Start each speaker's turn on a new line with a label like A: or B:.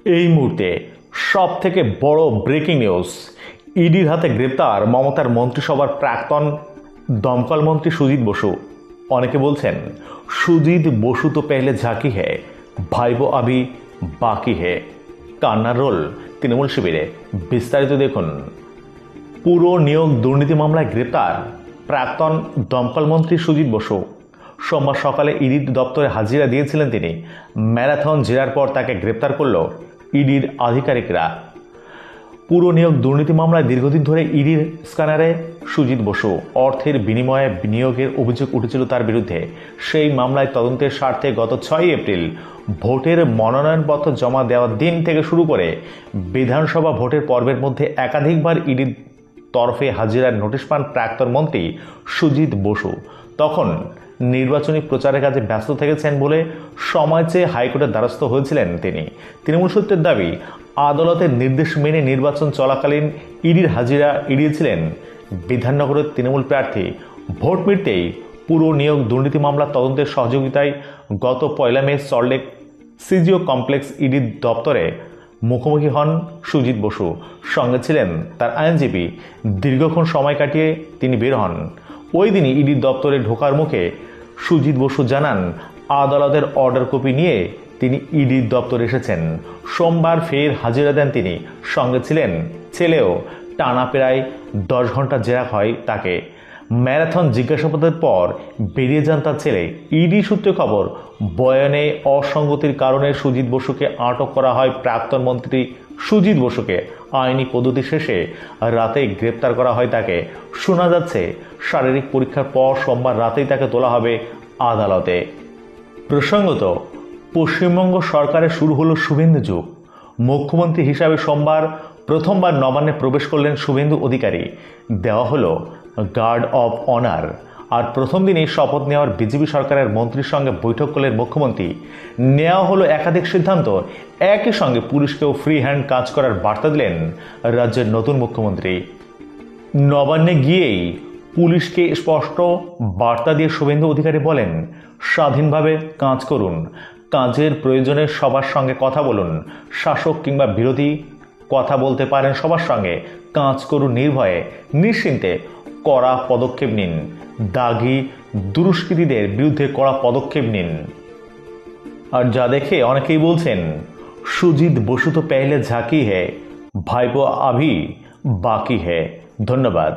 A: এই মুহূর্তে সব থেকে বড় ব্রেকিং নিউজ, ইডির হাতে গ্রেপ্তার মমতার মন্ত্রিসভার প্রাক্তন দমকল মন্ত্রী সুজিত বসু। অনেকে বলছেন সুজিত বসু তো পেহলে ঝাঁকি হে, ভাইবো আভি বাকি হে। কান্নার রোল তৃণমূল শিবিরে, বিস্তারিত দেখুন। পুরো নিয়োগ দুর্নীতি মামলায় গ্রেপ্তার প্রাক্তন দমকল মন্ত্রী সুজিত বসু। সোমবার সকালে ইডির দপ্তরে হাজিরা দিয়েছিলেন তিনি। ম্যারাথন জেরার পর তাকে গ্রেপ্তার করল ইডির আধিকারিকরা। পুরো নিয়োগ দুর্নীতি মামলায় দীর্ঘদিন ধরে ইডির স্ক্যানারে সুজিত বসু অর্থের বিনিময়ে বিনিয়োগের অভিযোগ উঠেছিল তার বিরুদ্ধে। সেই মামলায় তদন্তের স্বার্থে গত 6 এপ্রিল ভোটের মনোনয়নপত্র জমা দেওয়ার দিন থেকে শুরু করে বিধানসভা ভোটের পর্বের মধ্যে একাধিকবার ইডির তরফে হাজিরার নোটিশ পান প্রাক্তন মন্ত্রী সুজিত বসু। তখন নির্বাচনী প্রচারের কাজে ব্যস্ত থেকেছেন বলে সময় চেয়ে হাইকোর্টের দ্বারস্থ হয়েছিলেন তিনি। তৃণমূল সূত্রের দাবি, আদালতের নির্দেশ মেনে নির্বাচন চলাকালীন ইডির হাজিরা এড়িয়েছিলেন বিধাননগরের তৃণমূল প্রার্থী। ভোট মিটতেই পুরো নিয়োগ দুর্নীতি মামলার তদন্তের সহযোগিতায় গত 1 মে সল্টলেক সিজিও কমপ্লেক্স ইডির দপ্তরে মুখোমুখি হন সুজিত বসু। সঙ্গে ছিলেন তার আইনজীবী। দীর্ঘক্ষণ সময় কাটিয়ে তিনি বের হন। ওই দিনই ইডির দপ্তরে ঢোকার মুখে সুজিত বসু জানান, আদালতের অর্ডার কপি নিয়ে তিনি ইডির দপ্তরে এসেছেন। সোমবার ফের হাজিরা দেন তিনি। সঙ্গে ছিলেন ছেলেও। টানা প্রায় 10 ঘন্টা জেরা হয় তাকে। ম্যারাথন জিজ্ঞাসাবাদের পর বেরিয়ে যান তার ছেলে। ইডি সূত্রে খবর, বয়ানে অসঙ্গতির কারণে সুজিত বসুকে আটক করা হয়। প্রাক্তন মন্ত্রী সুজিত বসুকে আইনি পদ্ধতি শেষে রাতে গ্রেপ্তার করা হয় তাকে। শোনা যাচ্ছে শারীরিক পরীক্ষার পর সোমবার রাতেই তাকে তোলা হবে আদালতে। প্রসঙ্গত, পশ্চিমবঙ্গ সরকারের শুরু হলো শুভেন্দু যুগ। মুখ্যমন্ত্রী হিসাবে সোমবার প্রথমবার নবান্নে প্রবেশ করলেন শুভেন্দু অধিকারী। দেওয়া হলো গার্ড অব অনার। আর প্রথম দিনেই শপথ নেওয়ার বিজেপি সরকারের মন্ত্রীর সঙ্গে বৈঠক করলেন মুখ্যমন্ত্রী। নেওয়া হলো একাধিক সিদ্ধান্ত। একই সঙ্গে পুলিশকেও ফ্রি হ্যান্ড কাজ করার বার্তা দিলেন রাজ্যের নতুন মুখ্যমন্ত্রী। নবান্নে গিয়েই পুলিশকে স্পষ্ট বার্তা দিয়ে শুভেন্দু অধিকারী বলেন, স্বাধীনভাবে কাজ করুন, কাজের প্রয়োজনে সবার সঙ্গে কথা বলুন। শাসক কিংবা বিরোধী কথা বলতে পারেন সবার সঙ্গে। কাজ করুন নির্ভয়ে, নিশ্চিন্তে। কড়া পদক্ষেপ নিন। দাগি দুষ্কৃতীদের বিরুদ্ধে কড়া পদক্ষেপ নিন। আর যা দেখে অনেকেই বলছেন, সুজিত বসু তো পেহলে ঝাঁকি হে, ভাইপো আভি বাকি হে। ধন্যবাদ।